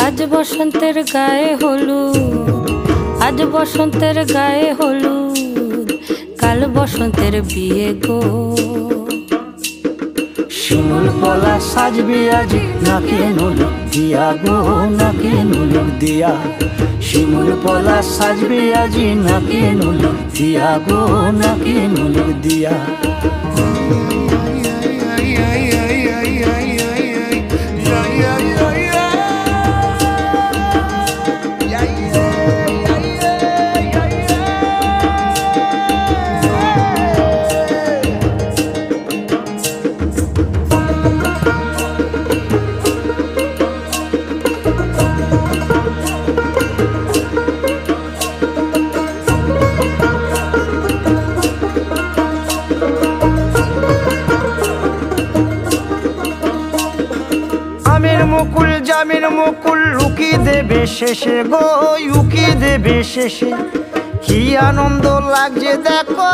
আজ বসন্তের গায়ে হলুদ, আজ বসন্তের গায়ে হলুদ, কাল বসন্তের বিয়ে গো। শিমুল পলা সাজবে আজি নাকে নুলুক দিয়া গো, নাকে নুলুক দিয়া। শিমুল পলা সাজবে আজি নাকে নুলুক দিয়া গো, নাকে নুলুক দিয়া। আমের মুকুল জামের মুকুল লুকি দেবে শেষে গো, লুকি দেবে শেষে। কি আনন্দ লাগছে দেখো